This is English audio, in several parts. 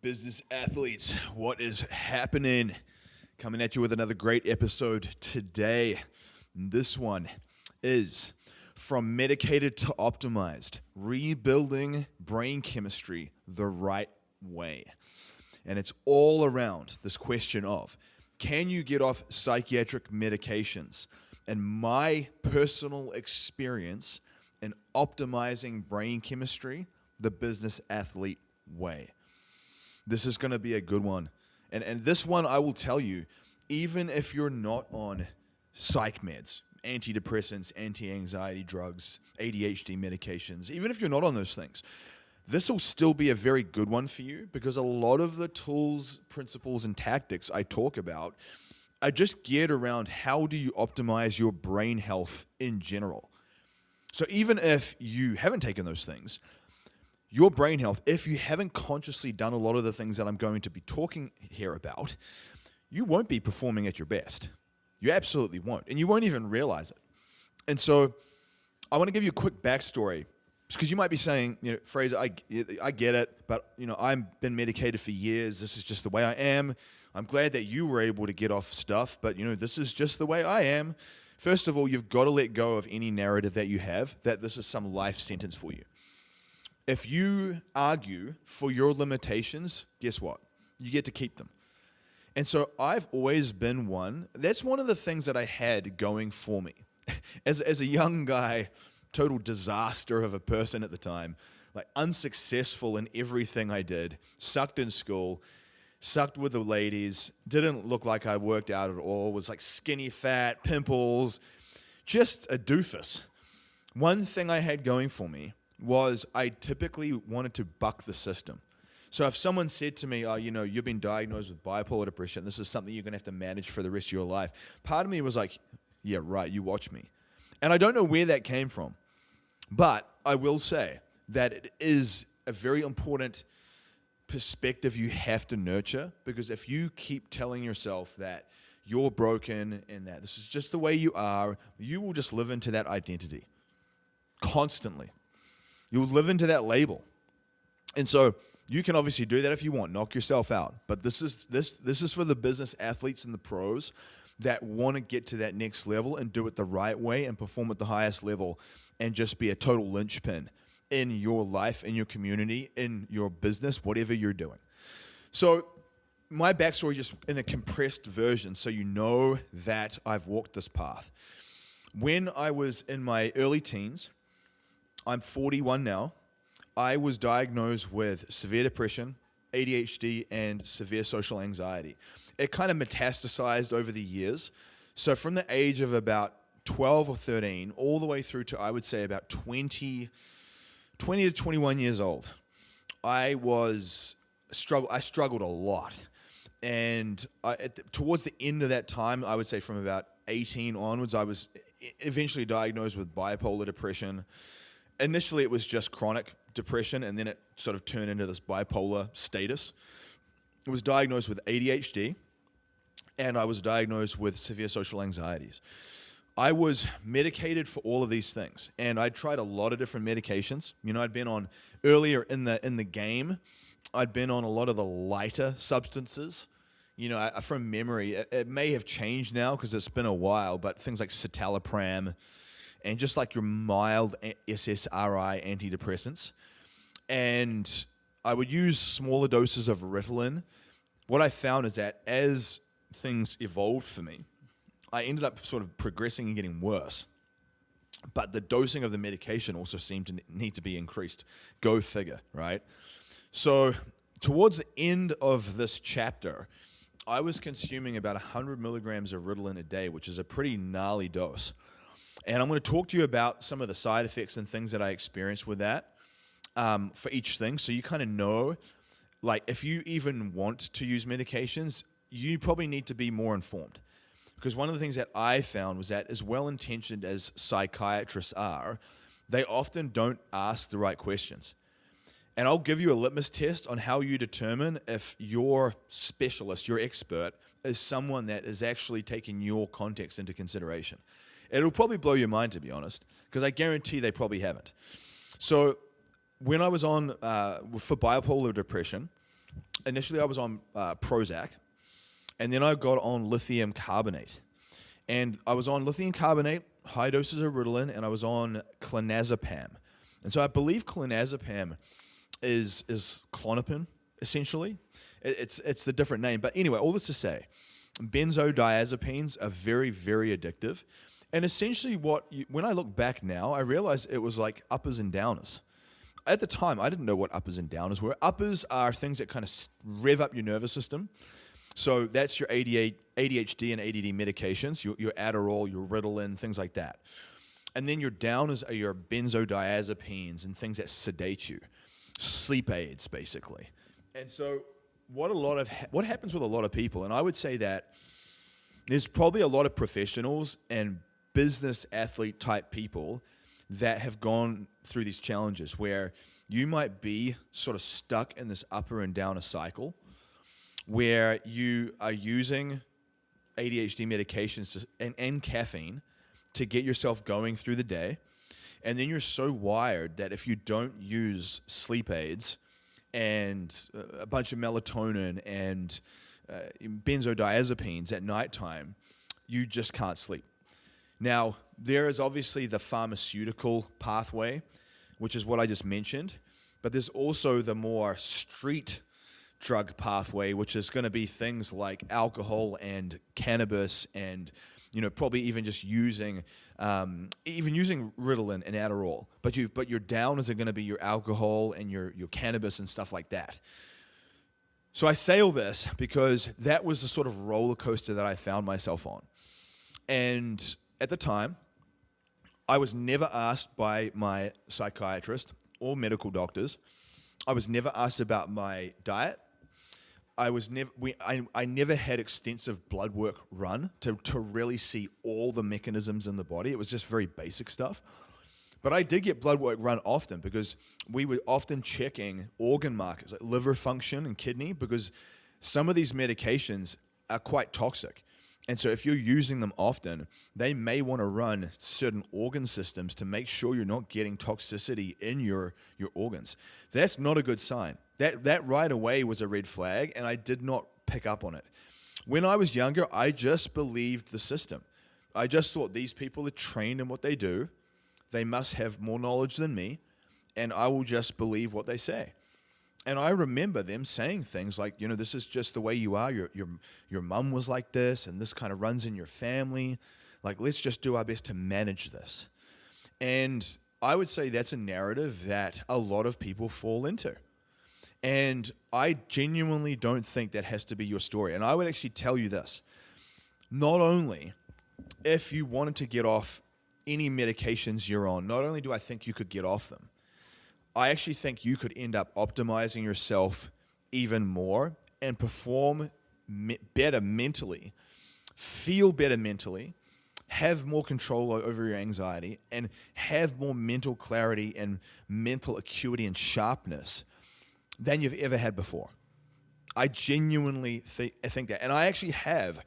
Business athletes, what is happening? Coming at you with another great episode today. This one is From Medicated to Optimized, Rebuilding Brain Chemistry the Right Way. And it's all around this question of, can you get off psychiatric medications? And my personal experience in optimizing brain chemistry the business athlete way. This is going to be a good one. And this one, I will tell you, even if you're not on psych meds, antidepressants, anti-anxiety drugs, ADHD medications, even if you're not on those things, this will still be a very good one for you because a lot of the tools, principles, and tactics I talk about are just geared around how do you optimize your brain health in general. So even if you haven't taken those things, your brain health, if you haven't consciously done a lot of the things that I'm going to be talking here about, you won't be performing at your best. You absolutely won't. And you won't even realize it. And so I want to give you a quick backstory because you might be saying, Fraser, I get it, but I've been medicated for years. This is just the way I am. I'm glad that you were able to get off stuff, but this is just the way I am. First of all, you've got to let go of any narrative that you have that this is some life sentence for you. If you argue for your limitations, guess what? You get to keep them. And so I've always been one. That's one of the things that I had going for me. As a young guy, total disaster of a person at the time, like unsuccessful in everything I did, sucked in school, sucked with the ladies, didn't look like I worked out at all, was like skinny fat, pimples, just a doofus. One thing I had going for me was I typically wanted to buck the system. So if someone said to me, you've been diagnosed with bipolar depression, this is something you're going to have to manage for the rest of your life, part of me was like, yeah, right, you watch me. And I don't know where that came from, but I will say that it is a very important perspective you have to nurture, because if you keep telling yourself that you're broken and that this is just the way you are, you will just live into that identity constantly. You'll live into that label. And so you can obviously do that if you want, knock yourself out. But this is for the business athletes and the pros that want to get to that next level and do it the right way and perform at the highest level and just be a total linchpin in your life, in your community, in your business, whatever you're doing. So my backstory, just in a compressed version, so you know that I've walked this path. When I was in my early teens, I'm 41 now, I was diagnosed with severe depression, ADHD, and severe social anxiety. It kind of metastasized over the years. So from the age of about 12 or 13, all the way through to, I would say, about 20 to 21 years old, I struggled a lot. And towards the end of that time, I would say from about 18 onwards, I was eventually diagnosed with bipolar depression. Initially, it was just chronic depression, and then it sort of turned into this bipolar status. I was diagnosed with ADHD, and I was diagnosed with severe social anxieties. I was medicated for all of these things, and I tried a lot of different medications. I'd been on earlier in the game. I'd been on a lot of the lighter substances. From memory, it may have changed now because it's been a while, but things like citalopram and just like your mild SSRI antidepressants. And I would use smaller doses of Ritalin. What I found is that as things evolved for me, I ended up sort of progressing and getting worse. But the dosing of the medication also seemed to need to be increased. Go figure, right? So towards the end of this chapter, I was consuming about 100 milligrams of Ritalin a day, which is a pretty gnarly dose. And I'm going to talk to you about some of the side effects and things that I experienced with that for each thing. So you kind of know, like, if you even want to use medications, you probably need to be more informed. Because one of the things that I found was that as well-intentioned as psychiatrists are, they often don't ask the right questions. And I'll give you a litmus test on how you determine if your specialist, your expert, is someone that is actually taking your context into consideration. It'll probably blow your mind, to be honest, because I guarantee they probably haven't. So when I was on for bipolar depression, initially I was on Prozac, and then I got on lithium carbonate. And I was on lithium carbonate, high doses of Ritalin, and I was on clonazepam. And so I believe clonazepam is Klonopin, essentially. It's the different name. But anyway, all this to say, benzodiazepines are very, very addictive. And essentially when I look back now, I realize it was like uppers and downers. At the time, I didn't know what uppers and downers were. Uppers are things that kind of rev up your nervous system. So that's your ADHD and ADD medications, your Adderall, your Ritalin, things like that. And then your downers are your benzodiazepines and things that sedate you, sleep aids, basically. And so what happens with a lot of people, and I would say that there's probably a lot of professionals and business athlete type people that have gone through these challenges where you might be sort of stuck in this upper and downer cycle where you are using ADHD medications and caffeine to get yourself going through the day. And then you're so wired that if you don't use sleep aids and a bunch of melatonin and benzodiazepines at nighttime, you just can't sleep. Now, there is obviously the pharmaceutical pathway, which is what I just mentioned, but there's also the more street drug pathway, which is going to be things like alcohol and cannabis and, probably even just using Ritalin and Adderall. But your downers are going to be your alcohol and your cannabis and stuff like that. So I say all this because that was the sort of roller coaster that I found myself on. And at the time, I was never asked by my psychiatrist or medical doctors. I was never asked about my diet. I never had extensive blood work run to really see all the mechanisms in the body. It was just very basic stuff. But I did get blood work run often because we were often checking organ markers like liver function and kidney, because some of these medications are quite toxic. And so if you're using them often, they may want to run certain organ systems to make sure you're not getting toxicity in your organs. That's not a good sign. That right away was a red flag, and I did not pick up on it. When I was younger, I just believed the system. I just thought these people are trained in what they do. They must have more knowledge than me, and I will just believe what they say. And I remember them saying things like, this is just the way you are. Your mom was like this, and this kind of runs in your family. Like, let's just do our best to manage this. And I would say that's a narrative that a lot of people fall into. And I genuinely don't think that has to be your story. And I would actually tell you this. Not only if you wanted to get off any medications you're on, not only do I think you could get off them, I actually think you could end up optimizing yourself even more and perform better mentally, feel better mentally, have more control over your anxiety, and have more mental clarity and mental acuity and sharpness than you've ever had before. I genuinely think that. And I actually have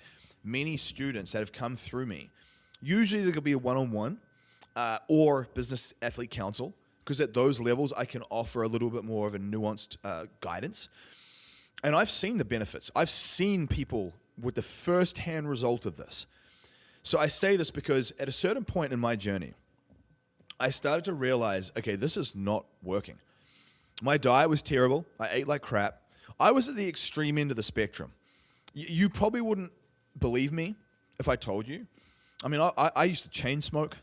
many students that have come through me. Usually there could be a one-on-one or business athlete counsel, because at those levels, I can offer a little bit more of a nuanced guidance. And I've seen the benefits. I've seen people with the first-hand result of this. So I say this because at a certain point in my journey, I started to realize, okay, this is not working. My diet was terrible. I ate like crap. I was at the extreme end of the spectrum. You probably wouldn't believe me if I told you. I mean, I used to chain smoke.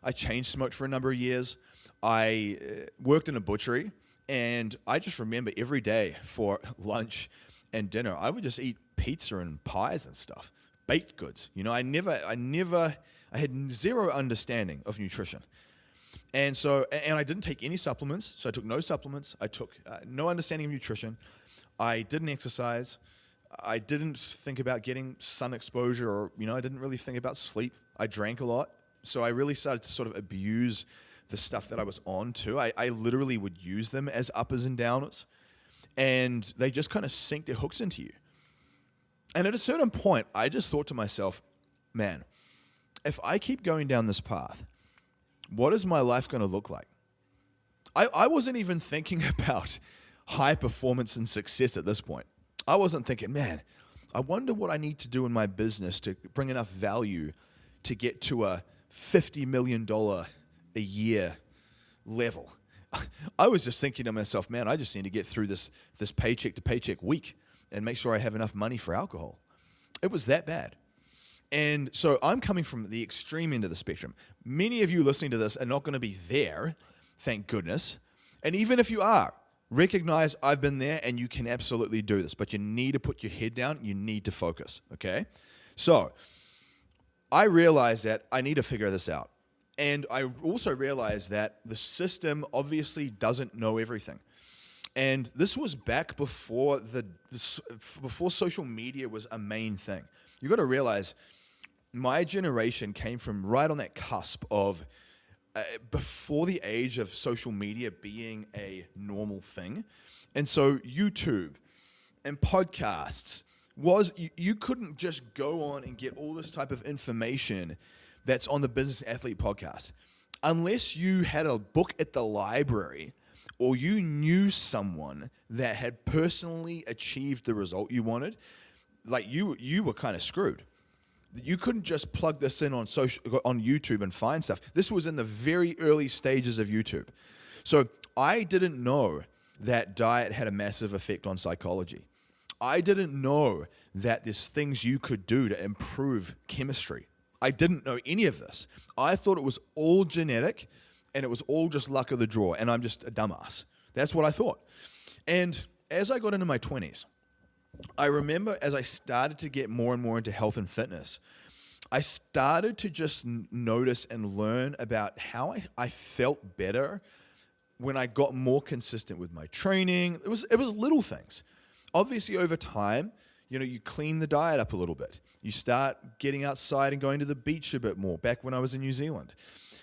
I chain smoked for a number of years. I worked in a butchery, and I just remember every day for lunch and dinner, I would just eat pizza and pies and stuff, baked goods. I had zero understanding of nutrition. And I didn't take any supplements, so I took no supplements. I took no understanding of nutrition. I didn't exercise. I didn't think about getting sun exposure, or, I didn't really think about sleep. I drank a lot, so I really started to sort of abuse the stuff that I was on too. I literally would use them as uppers and downers, and they just kind of sink their hooks into you. And at a certain point, I just thought to myself, man, if I keep going down this path, what is my life going to look like? I wasn't even thinking about high performance and success at this point. I wasn't thinking, man, I wonder what I need to do in my business to bring enough value to get to a $50 million a year level. I was just thinking to myself, man, I just need to get through this paycheck to paycheck week and make sure I have enough money for alcohol. It was that bad. And so I'm coming from the extreme end of the spectrum. Many of you listening to this are not going to be there, thank goodness. And even if you are, recognize I've been there and you can absolutely do this, but you need to put your head down. You need to focus, okay? So I realized that I need to figure this out. And I also realized that the system obviously doesn't know everything. And this was back before before social media was a main thing. You got to realize my generation came from right on that cusp of before the age of social media being a normal thing. And so YouTube and podcasts you couldn't just go on and get all this type of information that's on the Business Athlete podcast. Unless you had a book at the library or you knew someone that had personally achieved the result you wanted, like you were kind of screwed. You couldn't just plug this in on YouTube and find stuff. This was in the very early stages of YouTube. So I didn't know that diet had a massive effect on psychology. I didn't know that there's things you could do to improve chemistry. I didn't know any of this. I thought it was all genetic and it was all just luck of the draw, and I'm just a dumbass. That's what I thought. And as I got into my 20s, I remember as I started to get more and more into health and fitness, I started to just notice and learn about how I felt better when I got more consistent with my training. It was little things. Obviously, over time, you clean the diet up a little bit. You start getting outside and going to the beach a bit more. Back when I was in New Zealand,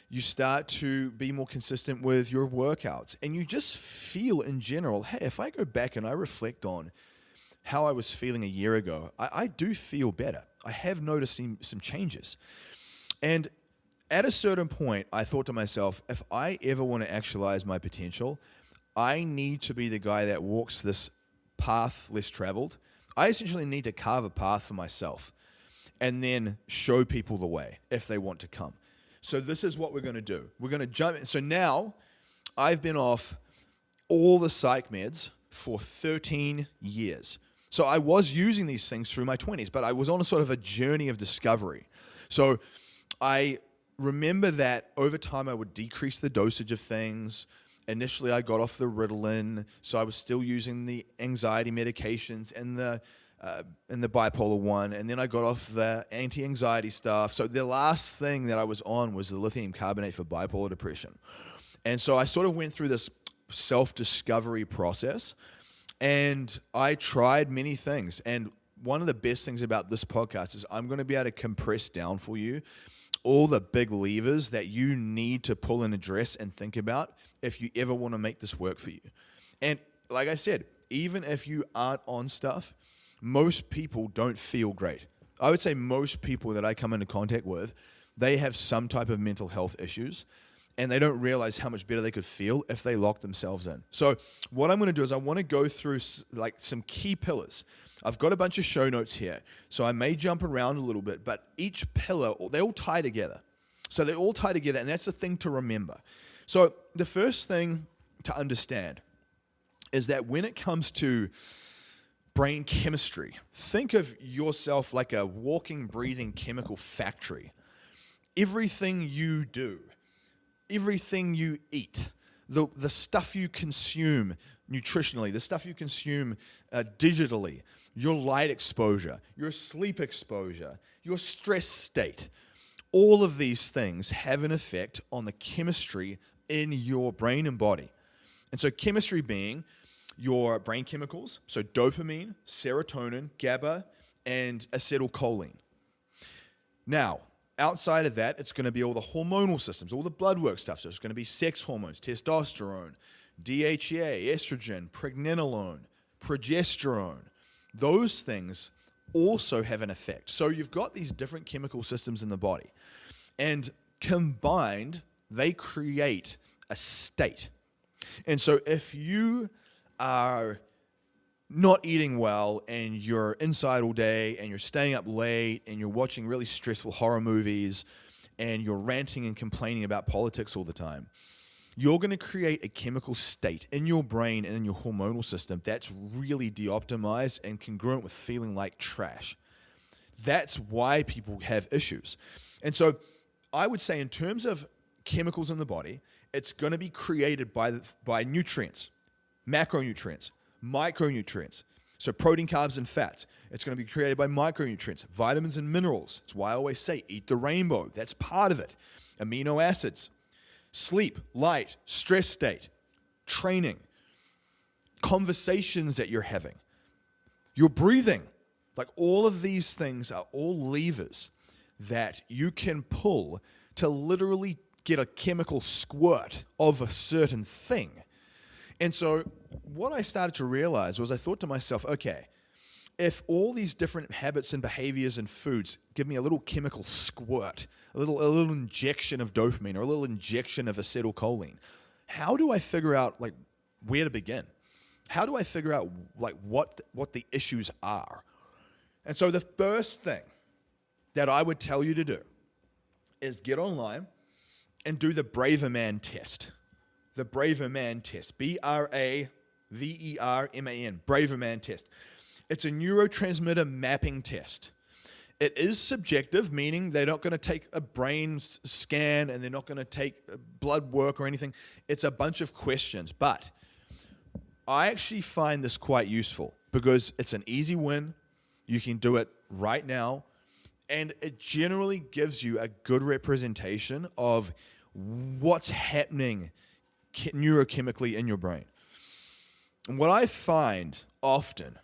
you start to be more consistent with your workouts. And you just feel in general, hey, if I go back and I reflect on how I was feeling a year ago, I do feel better. I have noticed some changes. And at a certain point, I thought to myself, if I ever want to actualize my potential, I need to be the guy that walks this path less traveled. I essentially need to carve a path for myself and then show people the way if they want to come. So this is what we're going to do. We're going to jump in. So now I've been off all the psych meds for 13 years. So I was using these things through my 20s, but I was on a sort of a journey of discovery. So I remember that over time I would decrease the dosage of things. Initially, I got off the Ritalin, so I was still using the anxiety medications and the bipolar one, and then I got off the anti-anxiety stuff. So the last thing that I was on was the lithium carbonate for bipolar depression. And so I sort of went through this self-discovery process, and I tried many things. And one of the best things about this podcast is I'm going to be able to compress down for you all the big levers that you need to pull and address and think about if you ever want to make this work for you. And like I said, even if you aren't on stuff, most people don't feel great. I would say most people that I come into contact with, they have some type of mental health issues, and they don't realize how much better they could feel if they lock themselves in. So what I'm going to do is I want to go through like some key pillars. I've got a bunch of show notes here, so I may jump around a little bit, but each pillar, they all tie together. So they all tie together, and that's the thing to remember. So the first thing to understand is that when it comes to brain chemistry, think of yourself like a walking, breathing chemical factory. Everything you do, everything you eat, the stuff you consume nutritionally, the stuff you consume digitally, your light exposure, your sleep exposure, your stress state, all of these things have an effect on the chemistry in your brain and body. And so chemistry being your brain chemicals, so dopamine, serotonin, GABA, and acetylcholine. Now, outside of that, it's going to be all the hormonal systems, all the bloodwork stuff. So it's going to be sex hormones, testosterone, DHEA, estrogen, pregnenolone, progesterone. Those things also have an effect. So you've got these different chemical systems in the body, and combined, they create a state. And so if you are not eating well and you're inside all day and you're staying up late and you're watching really stressful horror movies and you're ranting and complaining about politics all the time, you're going to create a chemical state in your brain and in your hormonal system that's really de-optimized and congruent with feeling like trash. That's why people have issues. And so I would say in terms of chemicals in the body, it's going to be created by nutrients, macronutrients, micronutrients. So protein, carbs, and fats. It's going to be created by micronutrients, vitamins and minerals. That's why I always say eat the rainbow. That's part of it. Amino acids, sleep, light, stress state, training, conversations that you're having, your breathing. Like all of these things are all levers that you can pull to literally get a chemical squirt of a certain thing. And so what I started to realize was I thought to myself, okay, if all these different habits and behaviors and foods give me a little chemical squirt, a little injection of dopamine or a little injection of acetylcholine, how do I figure out like where to begin? How do I figure out like what the issues are? And so the first thing that I would tell you to do is get online and do the Braverman test. The Braverman test, Braverman, Braverman test. It's a neurotransmitter mapping test. It is subjective, meaning they're not going to take a brain scan and they're not going to take blood work or anything. It's a bunch of questions, but I actually find this quite useful because it's an easy win. You can do it right now, and it generally gives you a good representation of what's happening neurochemically in your brain. And what I find often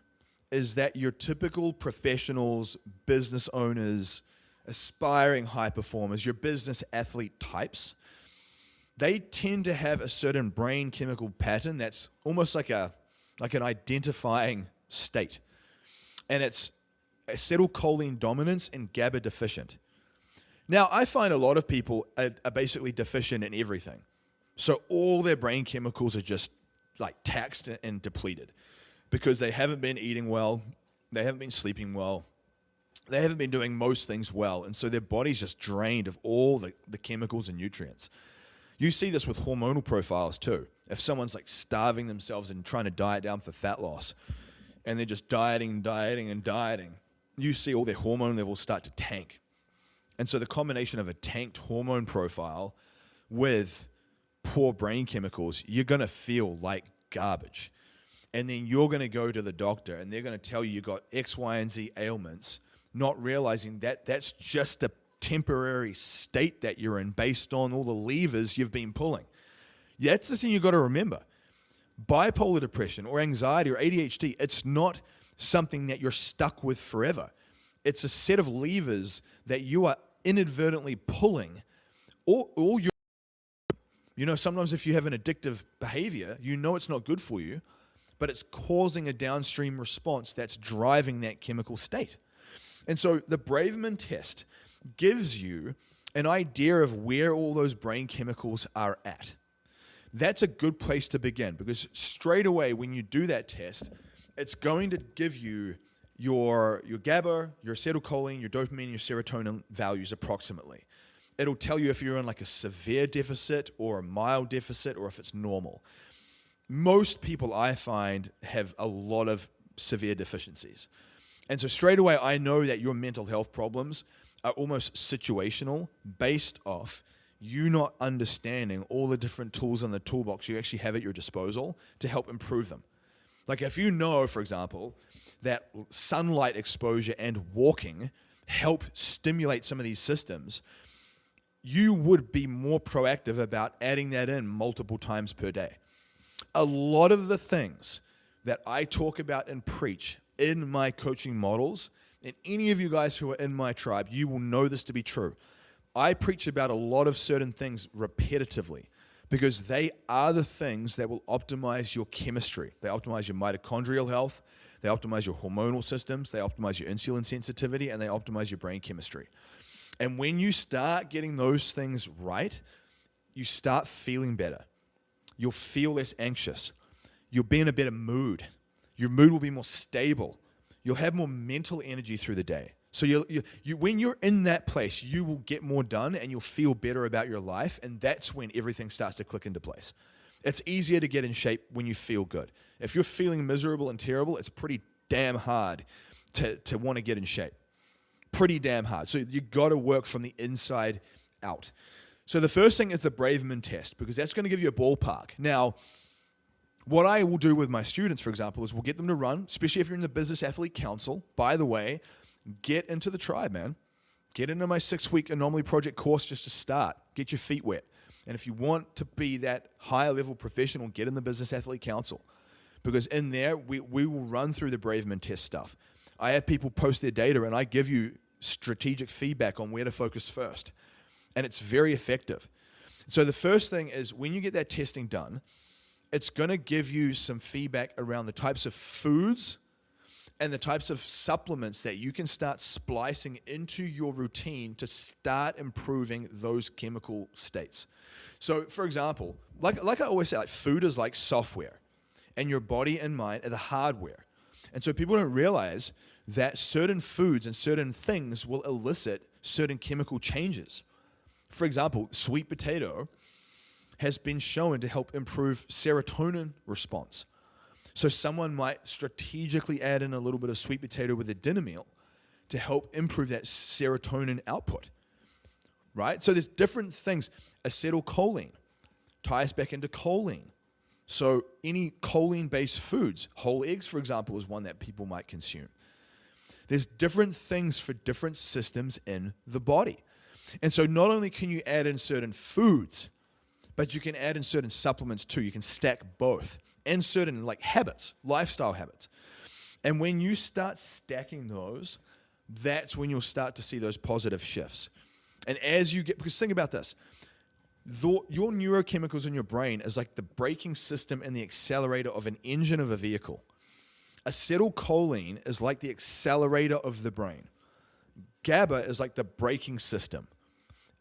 is that your typical professionals, business owners, aspiring high performers, your business athlete types, they tend to have a certain brain chemical pattern that's almost like an identifying state. And it's acetylcholine dominance and GABA deficient. Now, I find a lot of people are basically deficient in everything. So all their brain chemicals are just like taxed and depleted because they haven't been eating well, they haven't been sleeping well, they haven't been doing most things well, and so their body's just drained of all the chemicals and nutrients. You see this with hormonal profiles too. If someone's like starving themselves and trying to diet down for fat loss, and they're just dieting, you see all their hormone levels start to tank. And so the combination of a tanked hormone profile with poor brain chemicals, you're going to feel like garbage. And then you're going to go to the doctor and they're going to tell you got X, Y, and Z ailments, not realizing that that's just a temporary state that you're in based on all the levers you've been pulling. That's the thing you've got to remember. Bipolar depression or anxiety or ADHD, it's not something that you're stuck with forever. It's a set of levers that you are inadvertently pulling all your. You know, sometimes if you have an addictive behavior, you know it's not good for you, but it's causing a downstream response that's driving that chemical state. And so the Braverman test gives you an idea of where all those brain chemicals are at. That's a good place to begin because straight away when you do that test, it's going to give you your GABA, your acetylcholine, your dopamine, your serotonin values approximately. It'll tell you if you're in like a severe deficit or a mild deficit or if it's normal. Most people I find have a lot of severe deficiencies. And so straight away, I know that your mental health problems are almost situational based off you not understanding all the different tools in the toolbox you actually have at your disposal to help improve them. Like if you know, for example, that sunlight exposure and walking help stimulate some of these systems, you would be more proactive about adding that in multiple times per day. A lot of the things that I talk about and preach in my coaching models, and any of you guys who are in my tribe, you will know this to be true. I preach about a lot of certain things repetitively because they are the things that will optimize your chemistry. They optimize your mitochondrial health, they optimize your hormonal systems, they optimize your insulin sensitivity, and they optimize your brain chemistry. And when you start getting those things right, you start feeling better. You'll feel less anxious. you'll be in a better mood. Your mood will be more stable. You'll have more mental energy through the day. So when you're in that place, you will get more done and you'll feel better about your life, and that's when everything starts to click into place. It's easier to get in shape when you feel good. If you're feeling miserable and terrible, it's pretty damn hard to want to get in shape. Pretty damn hard. So you got to work from the inside out. So the first thing is the Braverman test, because that's going to give you a ballpark. Now, what I will do with my students, for example, is we'll get them to run, especially if you're in the Business Athlete Council. By the way, get into the tribe, man. Get into my 6-week Anomaly Project course just to start. Get your feet wet. And if you want to be that higher level professional, get in the Business Athlete Council. Because in there, we will run through the Braverman test stuff. I have people post their data, and I give you strategic feedback on where to focus first. And it's very effective. So the first thing is, when you get that testing done, it's going to give you some feedback around the types of foods and the types of supplements that you can start splicing into your routine to start improving those chemical states. So, for example, like I always say, like, food is like software, and your body and mind are the hardware. And so people don't realize that certain foods and certain things will elicit certain chemical changes. For example, sweet potato has been shown to help improve serotonin response. So someone might strategically add in a little bit of sweet potato with a dinner meal to help improve that serotonin output, right? So there's different things. Acetylcholine ties back into choline. So any choline-based foods, whole eggs, for example, is one that people might consume. There's different things for different systems in the body. And so not only can you add in certain foods, but you can add in certain supplements too. You can stack both, and certain like habits, lifestyle habits. And when you start stacking those, that's when you'll start to see those positive shifts. And as you get, because think about this, your neurochemicals in your brain is like the braking system and the accelerator of an engine of a vehicle. Acetylcholine is like the accelerator of the brain. GABA is like the braking system.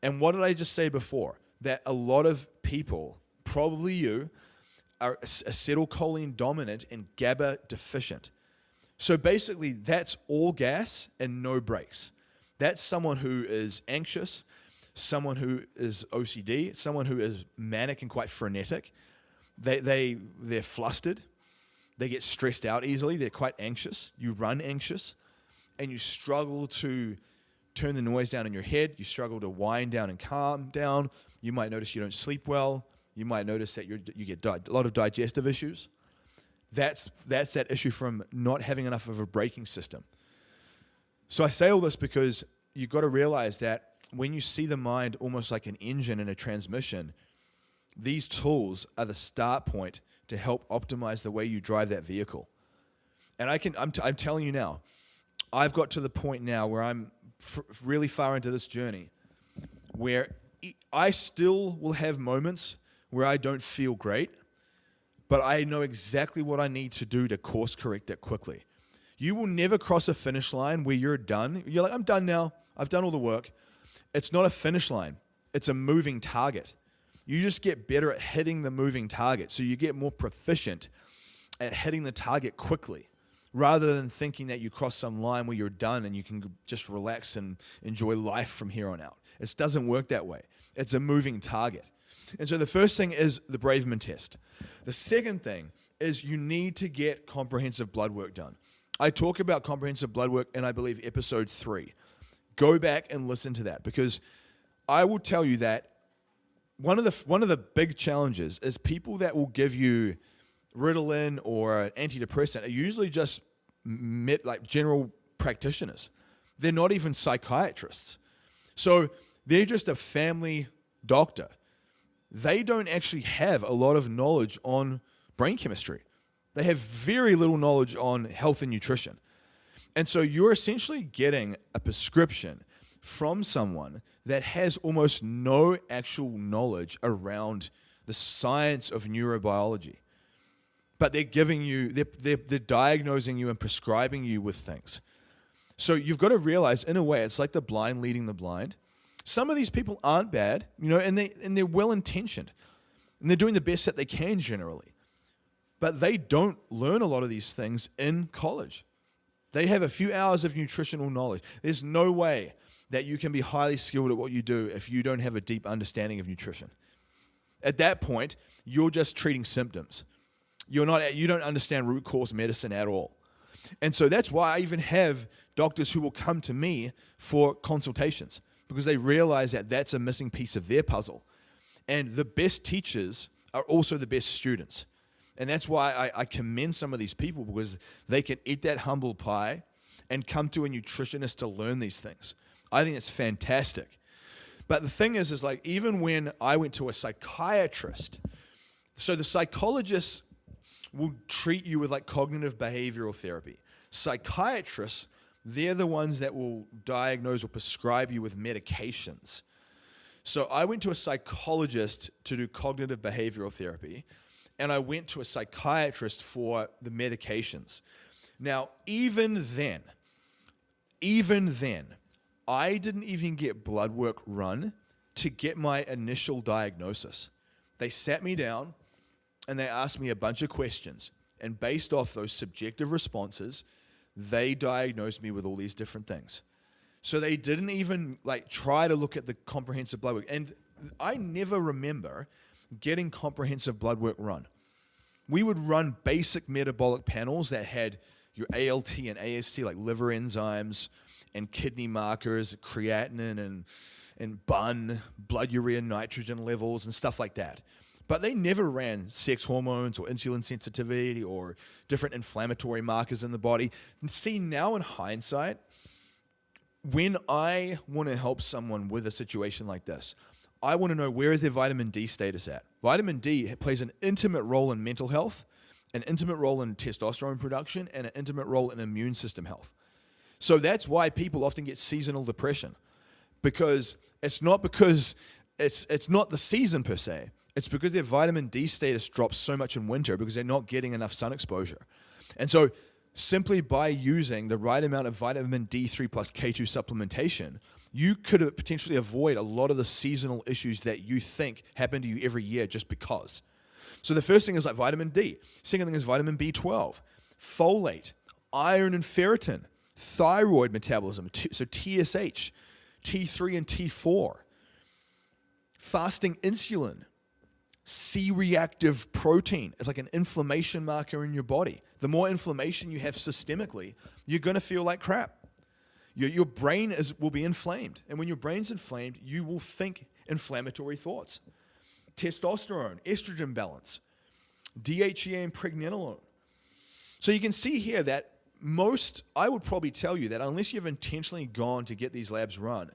And what did I just say before? That a lot of people, probably you, are acetylcholine dominant and GABA deficient. So basically, that's all gas and no brakes. That's someone who is anxious, someone who is OCD, someone who is manic and quite frenetic. They're flustered. They get stressed out easily. They're quite anxious. You run anxious, and you struggle to turn the noise down in your head. You struggle to wind down and calm down. You might notice you don't sleep well. You might notice that you get a lot of digestive issues. That's that issue from not having enough of a braking system. So I say all this because you've got to realize that when you see the mind almost like an engine and a transmission, these tools are the start point to help optimize the way you drive that vehicle. And I'm telling you now, I've got to the point now where I'm really far into this journey where I still will have moments where I don't feel great, but I know exactly what I need to do to course correct it quickly. You will never cross a finish line where you're done. You're like, I'm done now. I've done all the work. It's not a finish line. It's a moving target. You just get better at hitting the moving target. So you get more proficient at hitting the target quickly, rather than thinking that you cross some line where you're done and you can just relax and enjoy life from here on out. It doesn't work that way. It's a moving target. And so the first thing is the Braverman test. The second thing is you need to get comprehensive blood work done. I talk about comprehensive blood work in, I believe, episode 3. Go back and listen to that, because I will tell you that one of the big challenges is people that will give you Ritalin or an antidepressant are usually just like general practitioners. They're not even psychiatrists. So they're just a family doctor. They don't actually have a lot of knowledge on brain chemistry. They have very little knowledge on health and nutrition. And so you're essentially getting a prescription from someone that has almost no actual knowledge around the science of neurobiology. But they're giving you, they're diagnosing you and prescribing you with things. So you've got to realize, in a way, it's like the blind leading the blind. Some of these people aren't bad, and they're well-intentioned. And they're doing the best that they can generally. But they don't learn a lot of these things in college. They have a few hours of nutritional knowledge. There's no way that you can be highly skilled at what you do if you don't have a deep understanding of nutrition. At that point, you're just treating symptoms. You don't understand root cause medicine at all. And so that's why I even have doctors who will come to me for consultations, because they realize that that's a missing piece of their puzzle. And the best teachers are also the best students. And that's why I commend some of these people, because they can eat that humble pie and come to a nutritionist to learn these things. I think it's fantastic. But the thing is like, even when I went to a psychiatrist, so the psychologists will treat you with like cognitive behavioral therapy. Psychiatrists, they're the ones that will diagnose or prescribe you with medications. So I went to a psychologist to do cognitive behavioral therapy, and I went to a psychiatrist for the medications. Now, even then, I didn't even get blood work run to get my initial diagnosis. They sat me down and they asked me a bunch of questions. And based off those subjective responses, they diagnosed me with all these different things. So they didn't even like try to look at the comprehensive blood work. And I never remember getting comprehensive blood work run. We would run basic metabolic panels that had your ALT and AST, like liver enzymes and kidney markers, creatinine and BUN, blood urea nitrogen levels and stuff like that. But they never ran sex hormones or insulin sensitivity or different inflammatory markers in the body. And see, now in hindsight, when I want to help someone with a situation like this, I want to know, where is their vitamin D status at? Vitamin D plays an intimate role in mental health, an intimate role in testosterone production, and an intimate role in immune system health. So that's why people often get seasonal depression, because it's not the season per se. It's because their vitamin D status drops so much in winter because they're not getting enough sun exposure. And so simply by using the right amount of vitamin D3 plus K2 supplementation, you could potentially avoid a lot of the seasonal issues that you think happen to you every year just because. So the first thing is like vitamin D. Second thing is vitamin B12, folate, iron and ferritin, thyroid metabolism, so TSH, T3 and T4, fasting insulin, C-reactive protein. It's like an inflammation marker in your body. The more inflammation you have systemically, you're going to feel like crap. Your brain will be inflamed. And when your brain's inflamed, you will think inflammatory thoughts. Testosterone, estrogen balance, DHEA and pregnenolone. So you can see here that I would probably tell you that unless you've intentionally gone to get these labs run,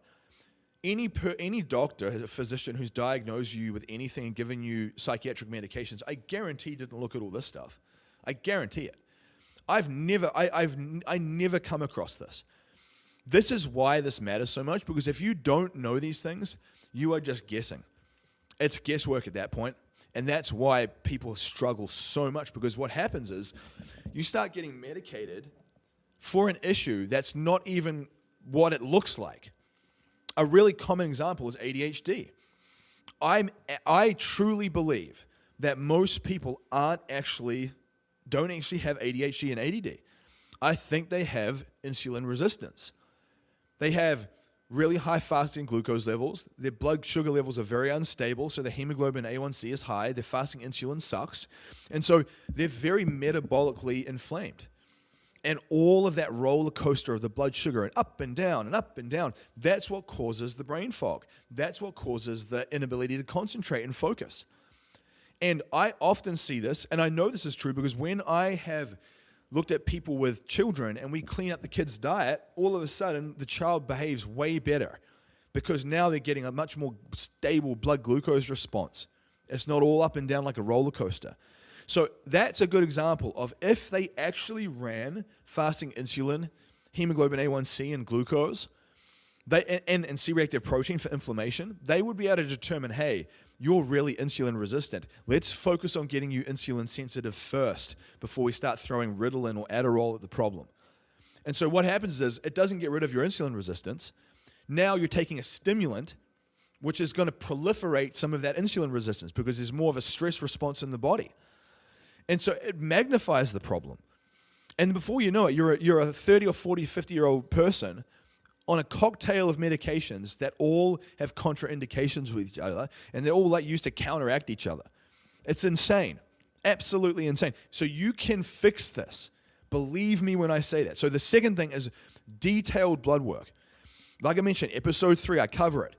any doctor, a physician who's diagnosed you with anything and given you psychiatric medications, I guarantee didn't look at all this stuff. I guarantee it. I never come across this. This is why this matters so much, because if you don't know these things, you are just guessing. It's guesswork at that point, and that's why people struggle so much, because what happens is you start getting medicated for an issue that's not even what it looks like. A really common example is ADHD. I truly believe that most people don't actually have ADHD and ADD. I think they have insulin resistance. They have really high fasting glucose levels. Their blood sugar levels are very unstable, so the hemoglobin A1C is high. Their fasting insulin sucks. And so they're very metabolically inflamed. And all of that roller coaster of the blood sugar and up and down, that's what causes the brain fog. That's what causes the inability to concentrate and focus. And I often see this, and I know this is true because when I have looked at people with children and we clean up the kid's diet, all of a sudden the child behaves way better because now they're getting a much more stable blood glucose response. It's not all up and down like a roller coaster. So that's a good example of if they actually ran fasting insulin, hemoglobin A1C, and glucose, and C-reactive protein for inflammation, they would be able to determine, hey, you're really insulin resistant. Let's focus on getting you insulin sensitive first before we start throwing Ritalin or Adderall at the problem. And so what happens is it doesn't get rid of your insulin resistance. Now you're taking a stimulant, which is going to proliferate some of that insulin resistance because there's more of a stress response in the body. And so it magnifies the problem. And before you know it, you're a 30 or 40, 50-year-old person on a cocktail of medications that all have contraindications with each other, and they're all like used to counteract each other. It's insane. Absolutely insane. So you can fix this. Believe me when I say that. So the second thing is detailed blood work. Like I mentioned, episode 3, I cover it.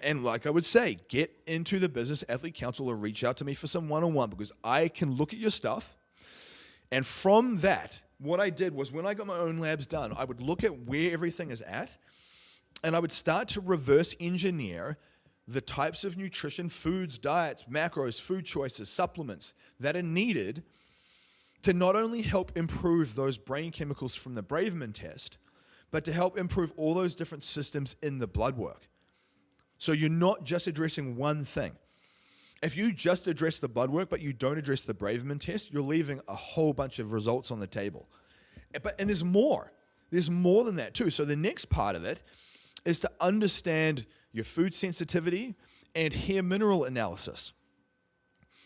And like I would say, get into the Business Athlete Council or reach out to me for some one-on-one, because I can look at your stuff. And from that, what I did was when I got my own labs done, I would look at where everything is at, and I would start to reverse engineer the types of nutrition, foods, diets, macros, food choices, supplements that are needed to not only help improve those brain chemicals from the Braverman test, but to help improve all those different systems in the blood work. So you're not just addressing one thing. If you just address the blood work, but you don't address the Braverman test, you're leaving a whole bunch of results on the table. And there's more. There's more than that too. So the next part of it is to understand your food sensitivity and hair mineral analysis.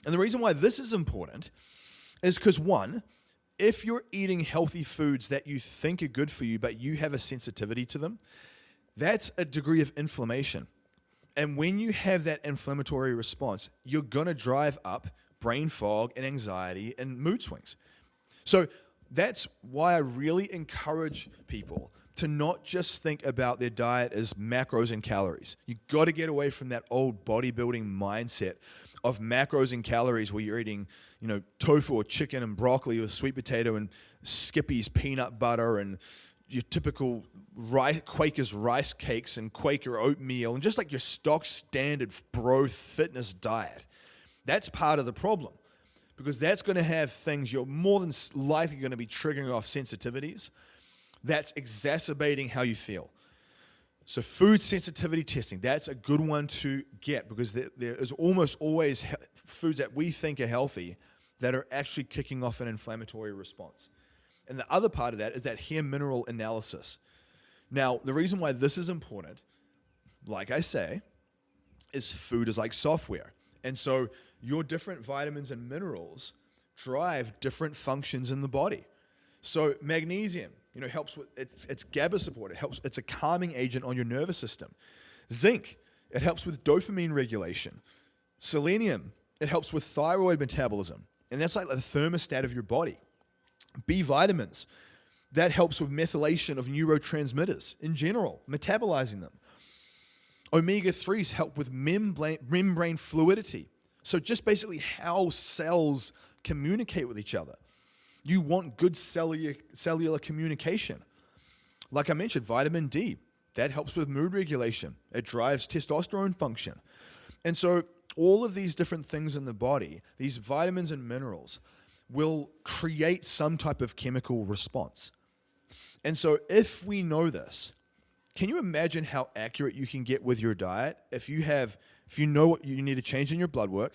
And the reason why this is important is because, one, if you're eating healthy foods that you think are good for you, but you have a sensitivity to them, that's a degree of inflammation. And when you have that inflammatory response, you're going to drive up brain fog and anxiety and mood swings. So that's why I really encourage people to not just think about their diet as macros and calories. You've got to get away from that old bodybuilding mindset of macros and calories where you're eating, tofu or chicken and broccoli with sweet potato and Skippy's peanut butter and your typical Quaker's rice cakes and Quaker oatmeal and just like your stock standard bro fitness diet. That's part of the problem, because that's going to have things you're more than likely going to be triggering off sensitivities that's exacerbating how you feel. So food sensitivity testing, that's a good one to get, because there is almost always foods that we think are healthy that are actually kicking off an inflammatory response. And the other part of that is that hair mineral analysis. Now, the reason why this is important, like I say, is food is like software. And so your different vitamins and minerals drive different functions in the body. So magnesium, helps with, it's GABA support. It's a calming agent on your nervous system. Zinc, it helps with dopamine regulation. Selenium, it helps with thyroid metabolism. And that's like the thermostat of your body. B vitamins, that helps with methylation of neurotransmitters in general, metabolizing them. Omega-3s help with membrane fluidity. So just basically how cells communicate with each other. You want good cellular communication. Like I mentioned, vitamin D, that helps with mood regulation. It drives testosterone function. And so all of these different things in the body, these vitamins and minerals, will create some type of chemical response. And so if we know this, can you imagine how accurate you can get with your diet if you know what you need to change in your blood work,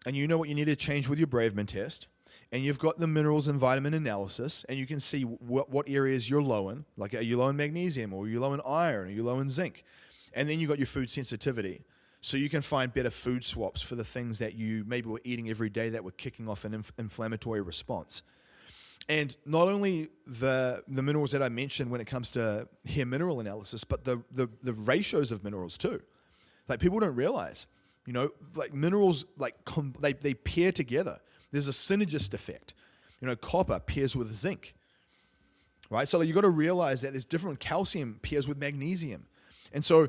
and you know what you need to change with your Braverman test, and you've got the minerals and vitamin analysis, and you can see what areas you're low in, like are you low in magnesium, or are you low in iron, or are you low in zinc, and then you got your food sensitivity. So you can find better food swaps for the things that you maybe were eating every day that were kicking off an inflammatory response. And not only the minerals that I mentioned when it comes to hair mineral analysis, but the ratios of minerals too. Like people don't realize, like minerals, they pair together. There's a synergist effect. Copper pairs with zinc, right? So you got to realize that there's different calcium pairs with magnesium. And so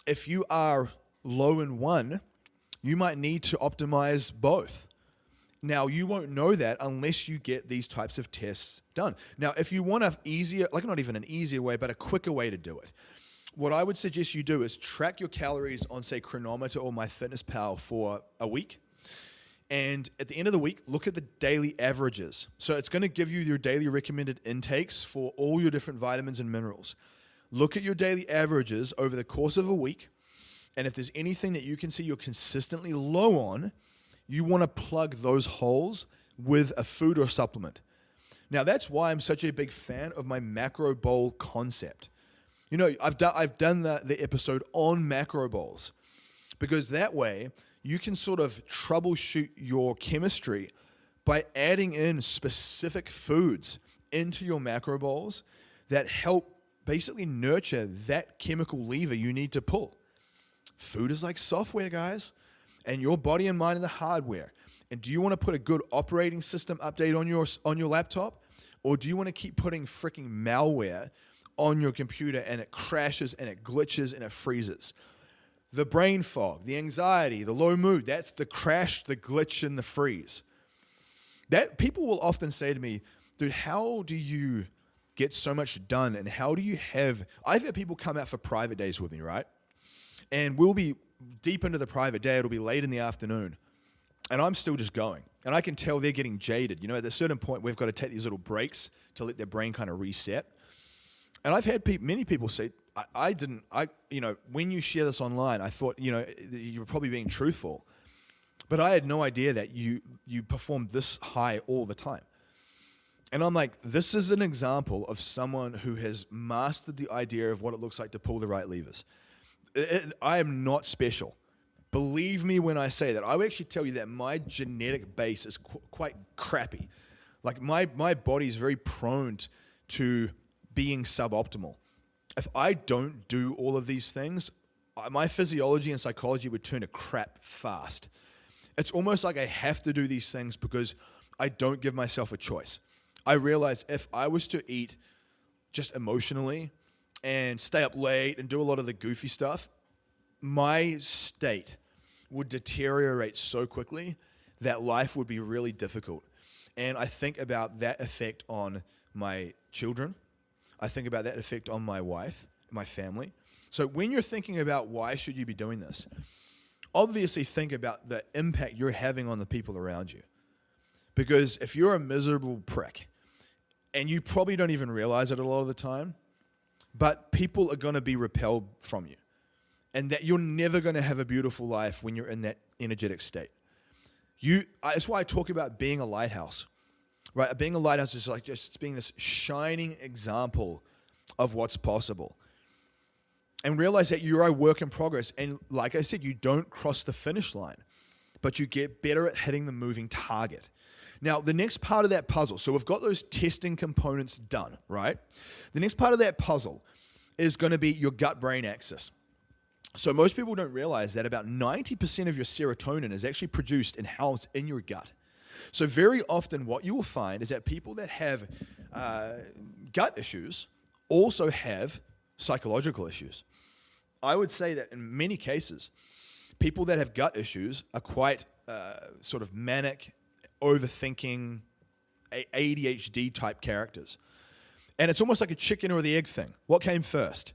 if you are low in one, you might need to optimize both. Now, you won't know that unless you get these types of tests done. Now, if you want not even an easier way, but a quicker way to do it, what I would suggest you do is track your calories on, say, Chronometer or MyFitnessPal for a week. And at the end of the week, look at the daily averages. So it's going to give you your daily recommended intakes for all your different vitamins and minerals. Look at your daily averages over the course of a week. And if there's anything that you can see you're consistently low on, you want to plug those holes with a food or supplement. Now, that's why I'm such a big fan of my macro bowl concept. I've done the episode on macro bowls, because that way you can sort of troubleshoot your chemistry by adding in specific foods into your macro bowls that help basically nurture that chemical lever you need to pull. Food is like software, guys, and your body and mind are the hardware. And do you want to put a good operating system update on your laptop, or do you want to keep putting freaking malware on your computer and it crashes and it glitches and it freezes? The brain fog, the anxiety, the low mood, that's the crash, the glitch, and the freeze. That people will often say to me, dude, how do you get so much done? And how do you I've had people come out for private days with me, right? And we'll be deep into the private day. It'll be late in the afternoon. And I'm still just going. And I can tell they're getting jaded. You know, at a certain point, we've got to take these little breaks to let their brain kind of reset. And I've had many people say, when you share this online, I thought, you were probably being truthful. But I had no idea that you performed this high all the time. And I'm like, this is an example of someone who has mastered the idea of what it looks like to pull the right levers. I am not special. Believe me when I say that. I would actually tell you that my genetic base is quite crappy. Like my body is very prone to being suboptimal. If I don't do all of these things, my physiology and psychology would turn to crap fast. It's almost like I have to do these things because I don't give myself a choice. I realize if I was to eat just emotionally and stay up late and do a lot of the goofy stuff, my state would deteriorate so quickly that life would be really difficult. And I think about that effect on my children. I think about that effect on my wife, my family. So when you're thinking about why should you be doing this, obviously think about the impact you're having on the people around you. Because if you're a miserable prick, and you probably don't even realize it a lot of the time, but people are going to be repelled from you. And that you're never going to have a beautiful life when you're in that energetic state. That's why I talk about being a lighthouse. Right? Being a lighthouse is like just being this shining example of what's possible. And realize that you're a work in progress. And like I said, you don't cross the finish line, but you get better at hitting the moving target. Now, the next part of that puzzle, so we've got those testing components done, right? The next part of that puzzle is going to be your gut-brain axis. So most people don't realize that about 90% of your serotonin is actually produced and housed in your gut. So very often what you will find is that people that have gut issues also have psychological issues. I would say that in many cases, people that have gut issues are quite sort of manic, overthinking, ADHD type characters. And it's almost like a chicken or the egg thing. What came first?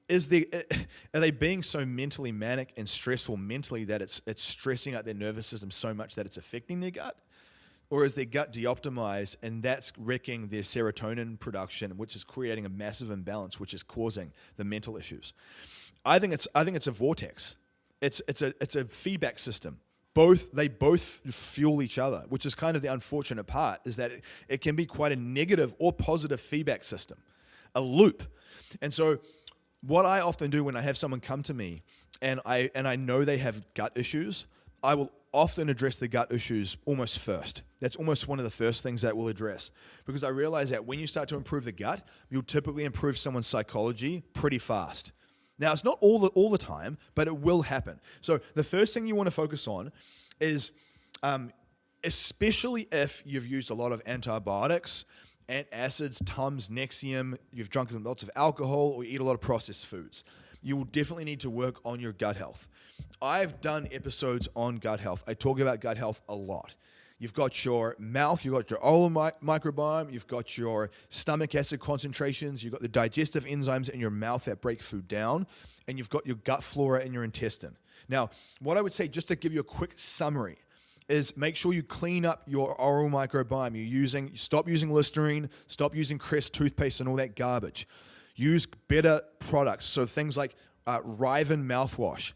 Are they being so mentally manic and stressful mentally that it's stressing out their nervous system so much that it's affecting their gut? Or is their gut de-optimized and that's wrecking their serotonin production, which is creating a massive imbalance, which is causing the mental issues? I think it's a vortex. It's a feedback system. They both fuel each other, which is kind of the unfortunate part, is that it can be quite a negative or positive feedback system, a loop. And so what I often do when I have someone come to me and I know they have gut issues, I will often address the gut issues almost first. That's almost one of the first things that we'll address, because I realize that when you start to improve the gut, you'll typically improve someone's psychology pretty fast. Now, it's not all the time, but it will happen. So the first thing you want to focus on is, especially if you've used a lot of antibiotics, antacids, Tums, Nexium, you've drunk lots of alcohol, or you eat a lot of processed foods, you will definitely need to work on your gut health. I've done episodes on gut health. I talk about gut health a lot. You've got your mouth, you've got your oral microbiome, you've got your stomach acid concentrations, you've got the digestive enzymes in your mouth that break food down, and you've got your gut flora in your intestine. Now, what I would say, just to give you a quick summary, is make sure you clean up your oral microbiome. Stop using Listerine, stop using Crest toothpaste and all that garbage. Use better products, so things like Riven mouthwash,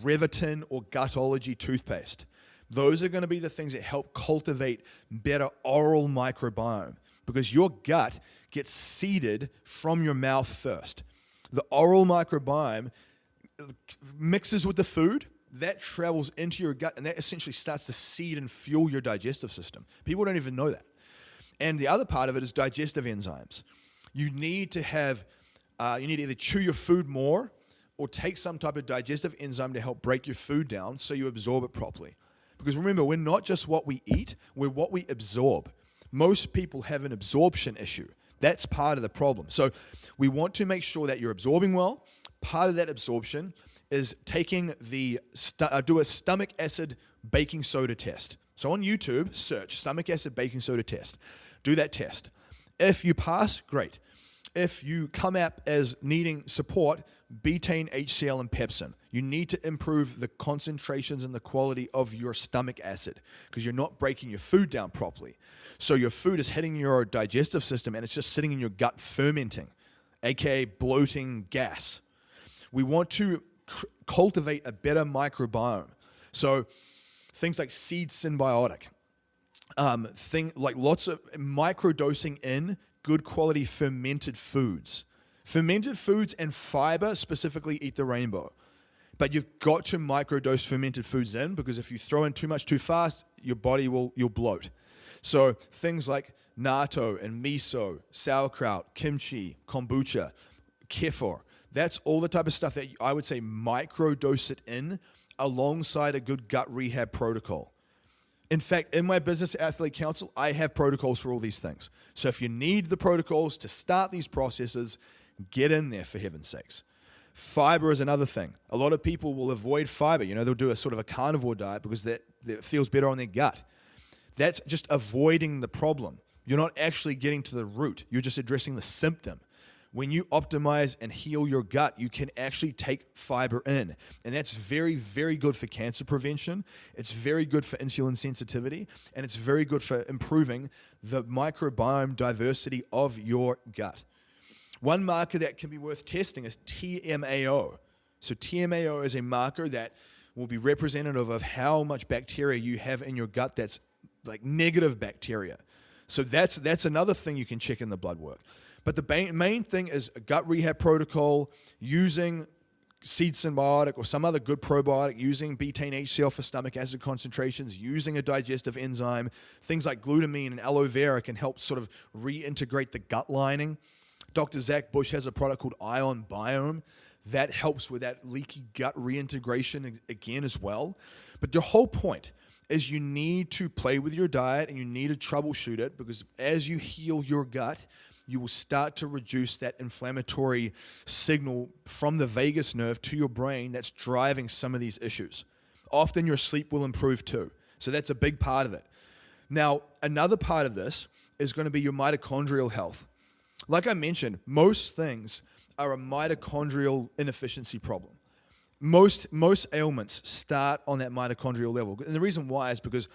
Revitin or Gutology toothpaste. Those are going to be the things that help cultivate better oral microbiome, because your gut gets seeded from your mouth first. The oral microbiome mixes with the food that travels into your gut, and that essentially starts to seed and fuel your digestive system. People don't even know that. And the other part of it is digestive enzymes. You need to either chew your food more or take some type of digestive enzyme to help break your food down so you absorb it properly. Because remember, we're not just what we eat, we're what we absorb. Most people have an absorption issue. That's part of the problem. So we want to make sure that you're absorbing well. Part of that absorption is taking do a stomach acid baking soda test. So on YouTube, search stomach acid baking soda test. Do that test. If you pass, great. If you come up as needing support, betaine, HCl, and pepsin. You need to improve the concentrations and the quality of your stomach acid because you're not breaking your food down properly. So your food is hitting your digestive system and it's just sitting in your gut fermenting, aka bloating gas. We want to cultivate a better microbiome. So things like seed symbiotic, lots of microdosing in good quality fermented foods. Fermented foods and fiber, specifically Eat the Rainbow. But you've got to microdose fermented foods in because if you throw in too much too fast, your body you'll bloat. So things like natto and miso, sauerkraut, kimchi, kombucha, kefir, that's all the type of stuff that I would say microdose it in alongside a good gut rehab protocol. In fact, in my Business Athlete Council, I have protocols for all these things. So if you need the protocols to start these processes, get in there for heaven's sakes. Fiber is another thing. A lot of people will avoid fiber. They'll do a sort of a carnivore diet because that feels better on their gut. That's just avoiding the problem. You're not actually getting to the root. You're just addressing the symptom. When you optimize and heal your gut, you can actually take fiber in. And that's very, very good for cancer prevention. It's very good for insulin sensitivity. And it's very good for improving the microbiome diversity of your gut. One marker that can be worth testing is TMAO. So TMAO is a marker that will be representative of how much bacteria you have in your gut that's like negative bacteria. So that's another thing you can check in the blood work. But the main thing is a gut rehab protocol, using seed symbiotic or some other good probiotic, using betaine HCl for stomach acid concentrations, using a digestive enzyme. Things like glutamine and aloe vera can help sort of reintegrate the gut lining. Dr. Zach Bush has a product called Ion Biome that helps with that leaky gut reintegration again as well. But the whole point is you need to play with your diet and you need to troubleshoot it because as you heal your gut, you will start to reduce that inflammatory signal from the vagus nerve to your brain that's driving some of these issues. Often your sleep will improve too. So that's a big part of it. Now, another part of this is going to be your mitochondrial health. Like I mentioned, most things are a mitochondrial inefficiency problem. Most ailments start on that mitochondrial level. And the reason why is because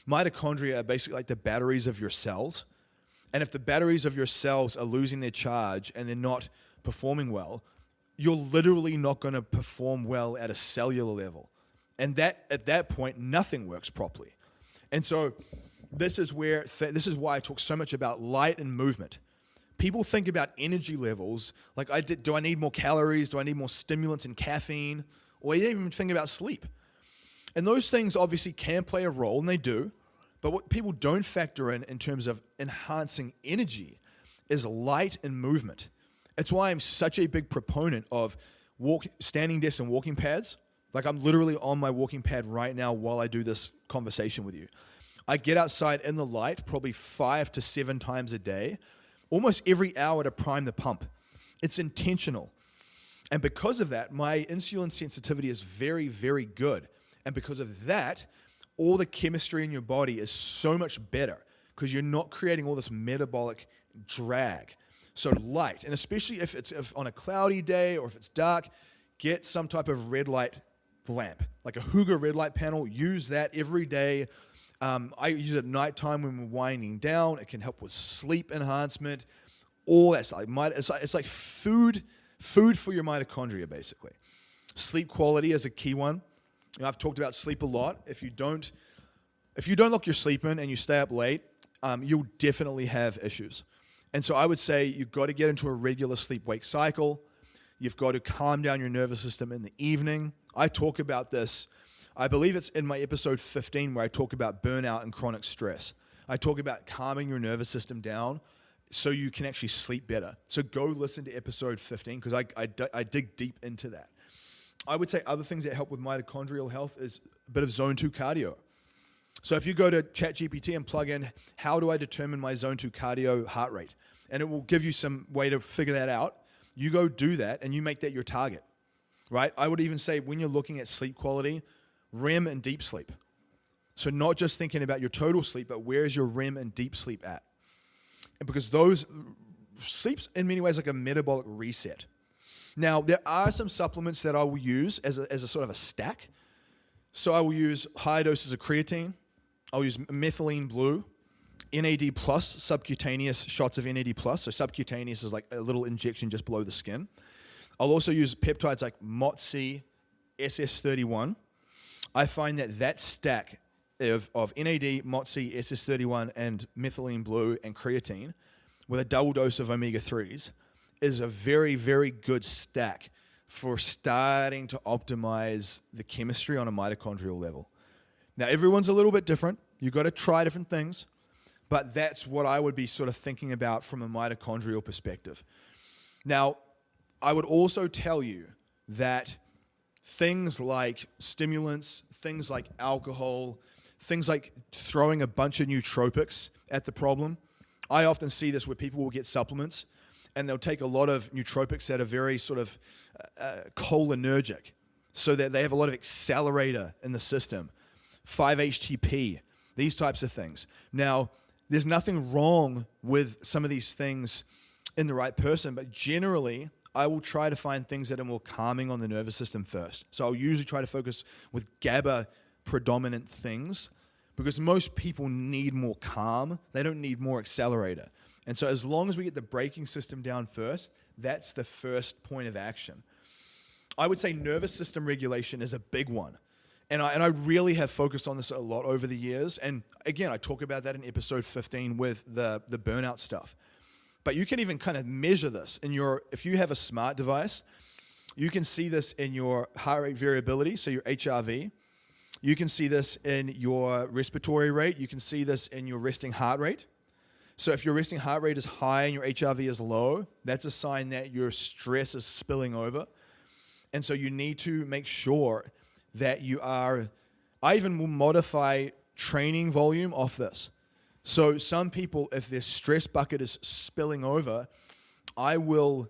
mitochondria are basically like the batteries of your cells. And if the batteries of your cells are losing their charge and they're not performing well, you're literally not going to perform well at a cellular level. And at that point, nothing works properly. And so this is why I talk so much about light and movement. People think about energy levels, like do I need more calories? Do I need more stimulants and caffeine? Or you even think about sleep. And those things obviously can play a role, and they do. But what people don't factor in terms of enhancing energy is light and movement. It's why I'm such a big proponent of standing desks and walking pads. Like I'm literally on my walking pad right now while I do this conversation with you. I get outside in the light probably 5 to 7 times a day, almost every hour to prime the pump. It's intentional. And because of that, my insulin sensitivity is very, very good. And because of that, all the chemistry in your body is so much better because you're not creating all this metabolic drag. So light, and especially if on a cloudy day or if it's dark, get some type of red light lamp, like a Hooga red light panel. Use that every day. I use it at nighttime when we're winding down. It can help with sleep enhancement. All that stuff. It's like food for your mitochondria, basically. Sleep quality is a key one. I've talked about sleep a lot. If you don't lock your sleep in and you stay up late, you'll definitely have issues. And so I would say you've got to get into a regular sleep-wake cycle. You've got to calm down your nervous system in the evening. I talk about this I believe it's in my episode 15 where I talk about burnout and chronic stress. I talk about calming your nervous system down so you can actually sleep better. So go listen to episode 15 because I dig deep into that. I would say other things that help with mitochondrial health is a bit of zone 2 cardio. So if you go to ChatGPT and plug in, how do I determine my zone 2 cardio heart rate? And it will give you some way to figure that out. You go do that and you make that your target, right? I would even say when you're looking at sleep quality, REM and deep sleep. So not just thinking about your total sleep, but where is your REM and deep sleep at? And because those sleep's in many ways like a metabolic reset. Now, there are some supplements that I will use as a sort of a stack. So I will use high doses of creatine. I'll use methylene blue, NAD plus, subcutaneous shots of NAD plus. So subcutaneous is like a little injection just below the skin. I'll also use peptides like MOTS-c, SS31. I find that stack of NAD, MOTS-c, SS31, and methylene blue and creatine with a double dose of omega-3s is a very, very good stack for starting to optimize the chemistry on a mitochondrial level. Now, everyone's a little bit different. You've got to try different things, but that's what I would be sort of thinking about from a mitochondrial perspective. Now, I would also tell you that things like stimulants, things like alcohol, things like throwing a bunch of nootropics at the problem. I often see this where people will get supplements and they'll take a lot of nootropics that are very sort of cholinergic, so that they have a lot of accelerator in the system, 5-HTP, these types of things. Now, there's nothing wrong with some of these things in the right person, but generally, I will try to find things that are more calming on the nervous system first. So I'll usually try to focus with GABA predominant things because most people need more calm. They don't need more accelerator. And so as long as we get the braking system down first, that's the first point of action. I would say nervous system regulation is a big one. And I really have focused on this a lot over the years. And again, I talk about that in episode 15 with the burnout stuff. But you can even kind of measure this if you have a smart device, you can see this in your heart rate variability, so your HRV. You can see this in your respiratory rate. You can see this in your resting heart rate. So if your resting heart rate is high and your HRV is low, that's a sign that your stress is spilling over. And so you need to make sure that I even will modify training volume off this. So some people, if their stress bucket is spilling over, I will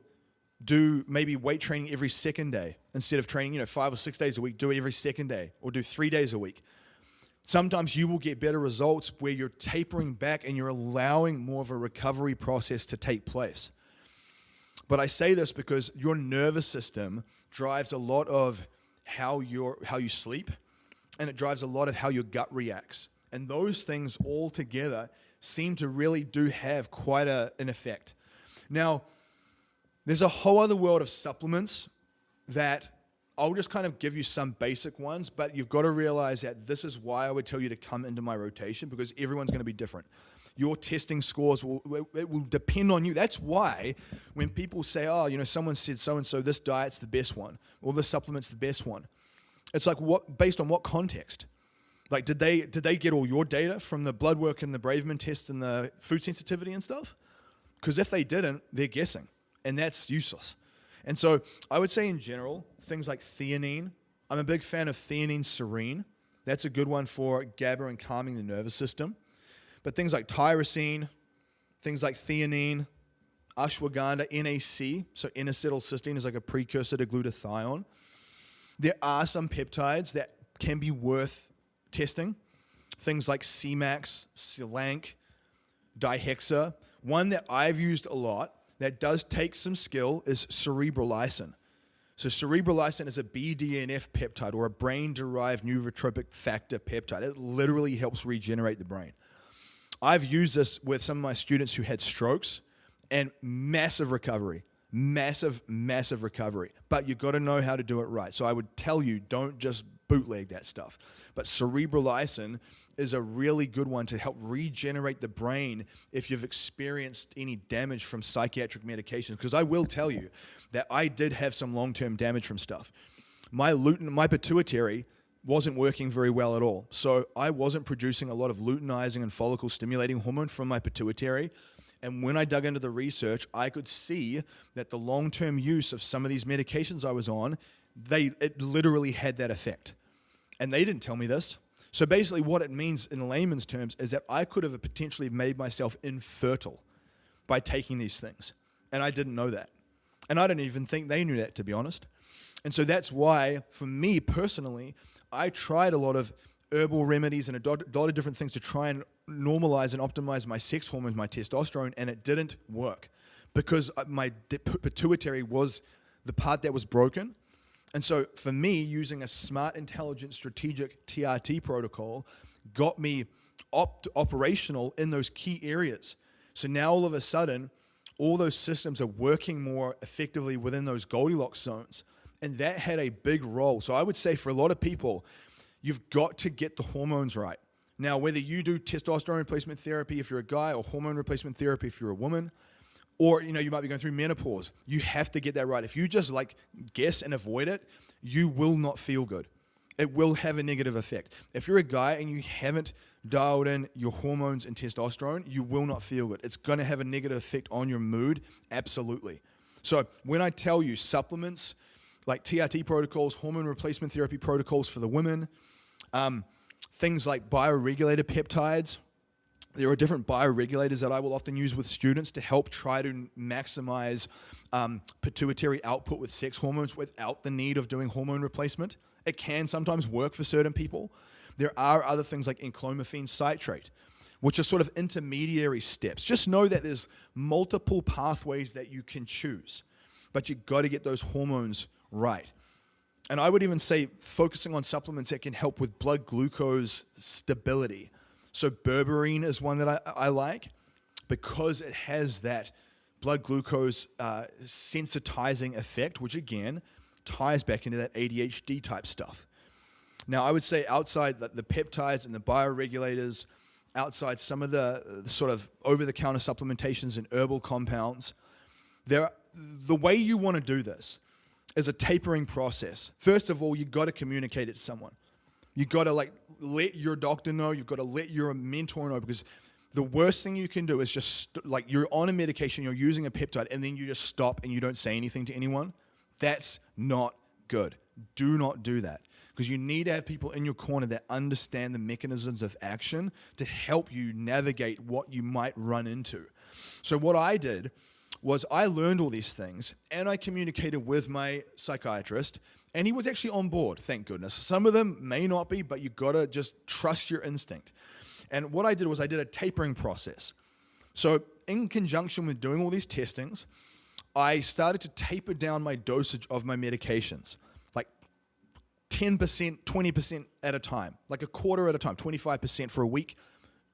do maybe weight training every second day. Instead of training 5 or 6 days a week, do it every second day or do 3 days a week. Sometimes you will get better results where you're tapering back and you're allowing more of a recovery process to take place. But I say this because your nervous system drives a lot of how you sleep, and it drives a lot of how your gut reacts. And those things all together seem to really do have quite an effect. Now, there's a whole other world of supplements that I'll just kind of give you some basic ones, but you've got to realize that this is why I would tell you to come into my rotation, because everyone's going to be different. Your testing scores will depend on you. That's why when people say, someone said so-and-so, this diet's the best one, or this supplement's the best one. It's like, based on what context? Like, did they get all your data from the bloodwork and the Braveman test and the food sensitivity and stuff? Because if they didn't, they're guessing, and that's useless. And so I would say in general, things like theanine. I'm a big fan of theanine serene. That's a good one for GABA and calming the nervous system. But things like tyrosine, things like theanine, ashwagandha, NAC, so N-acetylcysteine is like a precursor to glutathione. There are some peptides that can be worth testing. Things like C-Max, Silank, dihexa. One that I've used a lot that does take some skill is cerebrolysin. So cerebrolysin is a BDNF peptide, or a brain-derived neurotropic factor peptide. It literally helps regenerate the brain. I've used this with some of my students who had strokes, and massive recovery. Massive recovery. But you've got to know how to do it right. So I would tell you, don't just bootleg that stuff. But cerebrolysin is a really good one to help regenerate the brain if you've experienced any damage from psychiatric medications. Because I will tell you that I did have some long-term damage from stuff. My pituitary wasn't working very well at all. So I wasn't producing a lot of luteinizing and follicle stimulating hormone from my pituitary. And when I dug into the research, I could see that the long-term use of some of these medications I was on, it literally had that effect. And they didn't tell me this. So basically what it means in layman's terms is that I could have potentially made myself infertile by taking these things. And I didn't know that. And I don't even think they knew that, to be honest. And so that's why, for me personally, I tried a lot of herbal remedies and a lot of different things to try and normalize and optimize my sex hormones, my testosterone, and it didn't work because my pituitary was the part that was broken. And so for me, using a smart, intelligent, strategic TRT protocol got me operational in those key areas. So now all of a sudden, all those systems are working more effectively within those Goldilocks zones. And that had a big role. So I would say for a lot of people, you've got to get the hormones right. Now, whether you do testosterone replacement therapy if you're a guy or hormone replacement therapy if you're a woman, or you might be going through menopause, you have to get that right. If you just guess and avoid it, you will not feel good. It will have a negative effect. If you're a guy and you haven't dialed in your hormones and testosterone, you will not feel good. It's going to have a negative effect on your mood, absolutely. So when I tell you supplements like TRT protocols, hormone replacement therapy protocols for the women, things like bioregulator peptides, there are different bioregulators that I will often use with students to help try to maximize pituitary output with sex hormones without the need of doing hormone replacement. It can sometimes work for certain people. There are other things like enclomiphene citrate, which are sort of intermediary steps. Just know that there's multiple pathways that you can choose, but you've got to get those hormones right. And I would even say focusing on supplements that can help with blood glucose stability. So berberine is one that I like because it has that blood glucose sensitizing effect, which again ties back into that ADHD type stuff. Now, I would say outside the peptides and the bioregulators, outside some of the sort of over-the-counter supplementations and herbal compounds, the way you want to do this is a tapering process. First of all, you've got to communicate it to someone. You've got to let your doctor know. You've got to let your mentor know, because the worst thing you can do is just you're on a medication, you're using a peptide, and then you just stop and you don't say anything to anyone. That's not good. Do not do that, because you need to have people in your corner that understand the mechanisms of action to help you navigate what you might run into. So what I did was I learned all these things and I communicated with my psychiatrist, and he was actually on board, thank goodness. Some of them may not be, but you got to just trust your instinct. And what I did was I did a tapering process. So in conjunction with doing all these testings, I started to taper down my dosage of my medications, like 10%, 20% at a time, like a quarter at a time, 25% for a week,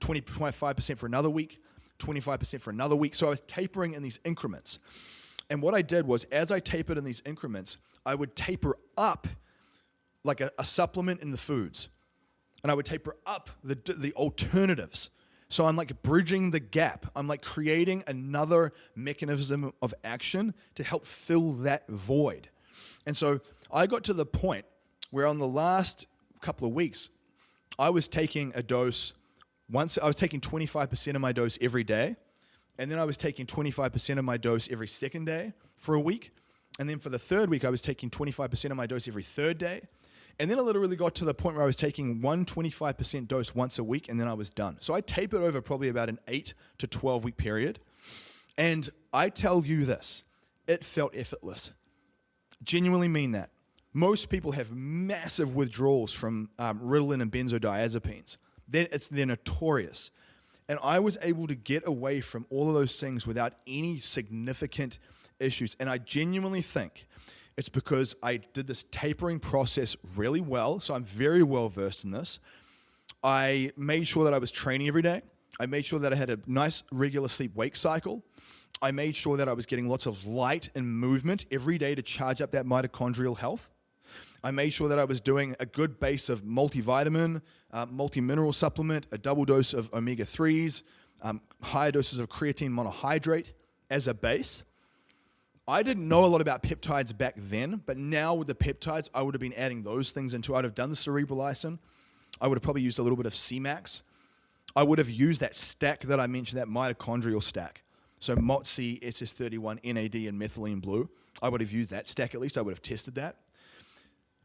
25% for another week, 25% for another week. So I was tapering in these increments. And what I did was, as I tapered in these increments, I would taper up like a supplement in the foods. And I would taper up the alternatives. So I'm like bridging the gap. I'm like creating another mechanism of action to help fill that void. And so I got to the point where on the last couple of weeks, I was taking a dose. Once I was taking 25% of my dose every day, and then I was taking 25% of my dose every second day for a week. And then for the third week, I was taking 25% of my dose every third day. And then I literally got to the point where I was taking 25% dose once a week, and then I was done. So I tapered over probably about an 8 to 12 week period. And I tell you this, it felt effortless. Genuinely mean that. Most people have massive withdrawals from Ritalin and benzodiazepines. They're notorious. And I was able to get away from all of those things without any significant issues. And I genuinely think it's because I did this tapering process really well. So I'm very well versed in this. I made sure that I was training every day. I made sure that I had a nice regular sleep-wake cycle. I made sure that I was getting lots of light and movement every day to charge up that mitochondrial health. I made sure that I was doing a good base of multivitamin, multi-mineral supplement, a double dose of omega-3s, higher doses of creatine monohydrate as a base. I didn't know a lot about peptides back then, but now with the peptides, I would have been adding those things into. I'd have done the cerebral lysin. I would have probably used a little bit of CMAX. I would have used that stack that I mentioned, that mitochondrial stack. So MOTC, SS31, NAD, and methylene blue. I would have used that stack at least. I would have tested that.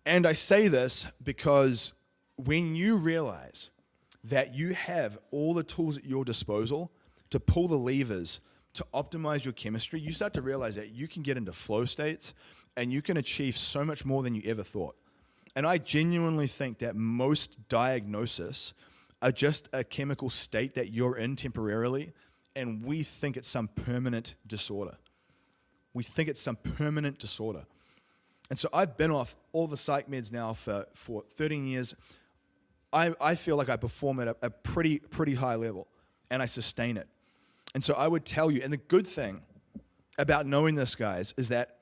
And I say this because when you realize that you have all the tools at your disposal to pull the levers to optimize your chemistry, you start to realize that you can get into flow states and you can achieve so much more than you ever thought. And I genuinely think that most diagnoses are just a chemical state that you're in temporarily, and we think it's some permanent disorder. We think it's some permanent disorder. And so I've been off all the psych meds now for 13 years. I feel like I perform at a pretty high level, and I sustain it. And so I would tell you, and the good thing about knowing this, guys, is that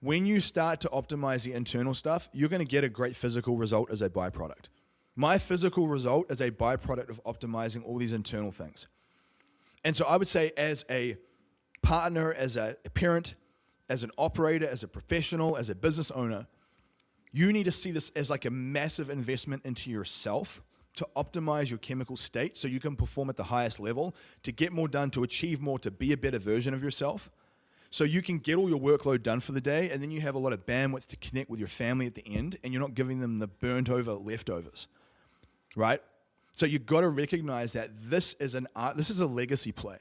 when you start to optimize the internal stuff, you're going to get a great physical result as a byproduct. My physical result is a byproduct of optimizing all these internal things. And so I would say, as a partner, as a parent, as an operator, as a professional, as a business owner, you need to see this as like a massive investment into yourself to optimize your chemical state so you can perform at the highest level, to get more done, to achieve more, to be a better version of yourself, so you can get all your workload done for the day, and then you have a lot of bandwidth to connect with your family at the end, and you're not giving them the burnt over leftovers, right? So you've got to recognize that this is a legacy play.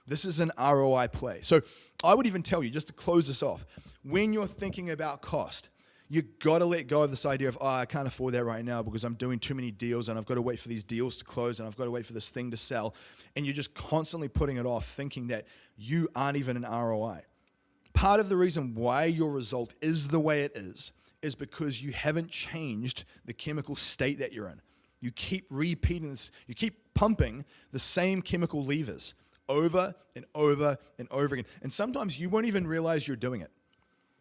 This is an ROI play. So I would even tell you, just to close this off, when you're thinking about cost, you got to let go of this idea of, I can't afford that right now because I'm doing too many deals and I've got to wait for these deals to close and I've got to wait for this thing to sell. And you're just constantly putting it off, thinking that you aren't even an ROI. Part of the reason why your result is the way it is because you haven't changed the chemical state that you're in. You keep repeating this, you keep pumping the same chemical levers over and over and over again. And sometimes you won't even realize you're doing it.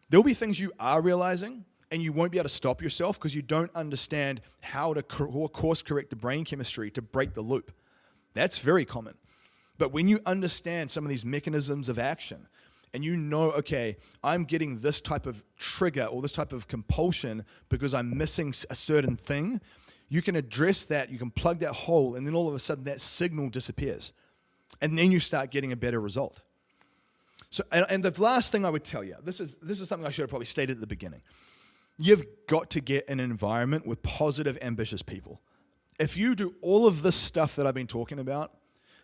There'll be things you are realizing, and you won't be able to stop yourself because you don't understand how to course correct the brain chemistry to break the loop. That's very common. But when you understand some of these mechanisms of action, and you know, okay, I'm getting this type of trigger or this type of compulsion because I'm missing a certain thing, you can address that, you can plug that hole, and then all of a sudden that signal disappears. And then you start getting a better result. So, and the last thing I would tell you, this is something I should have probably stated at the beginning. You've got to get an environment with positive, ambitious people. If you do all of this stuff that I've been talking about,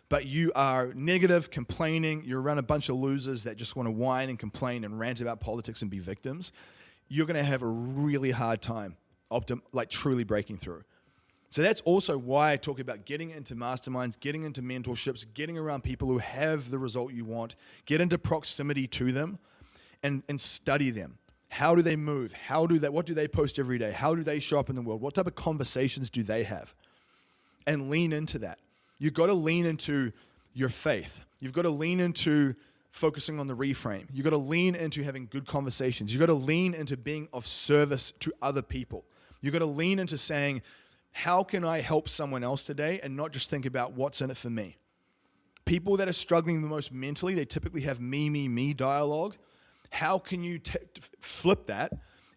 but you are negative, complaining, you're around a bunch of losers that just want to whine and complain and rant about politics and be victims, you're going to have a really hard time truly breaking through. So that's also why I talk about getting into masterminds, getting into mentorships, getting around people who have the result you want, get into proximity to them, and study them. How do they move? What do they post every day? How do they show up in the world? What type of conversations do they have? And lean into that. You've got to lean into your faith. You've got to lean into focusing on the reframe. You've got to lean into having good conversations. You've got to lean into being of service to other people. You've got to lean into saying, how can I help someone else today, and not just think about what's in it for me? People that are struggling the most mentally, they typically have me dialogue. How can you flip that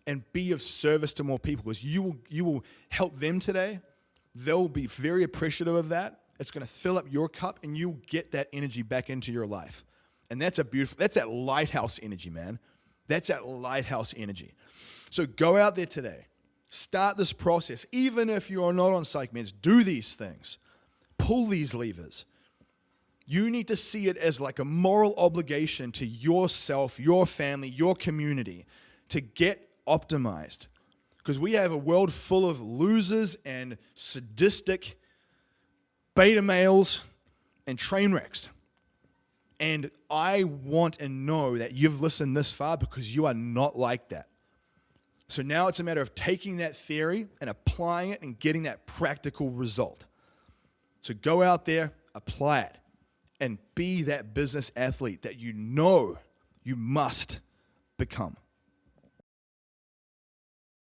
and be of service to more people? Because you will help them today. They'll be very appreciative of that. It's going to fill up your cup, and you'll get that energy back into your life. And that's that lighthouse energy, man. That's that lighthouse energy. So go out there today. Start this process. Even if you are not on psych meds, do these things. Pull these levers. You need to see it as like a moral obligation to yourself, your family, your community to get optimized. Because we have a world full of losers and sadistic beta males and train wrecks. And I want and know that you've listened this far because you are not like that. So now it's a matter of taking that theory and applying it and getting that practical result. So go out there, apply it, and be that business athlete that you know you must become.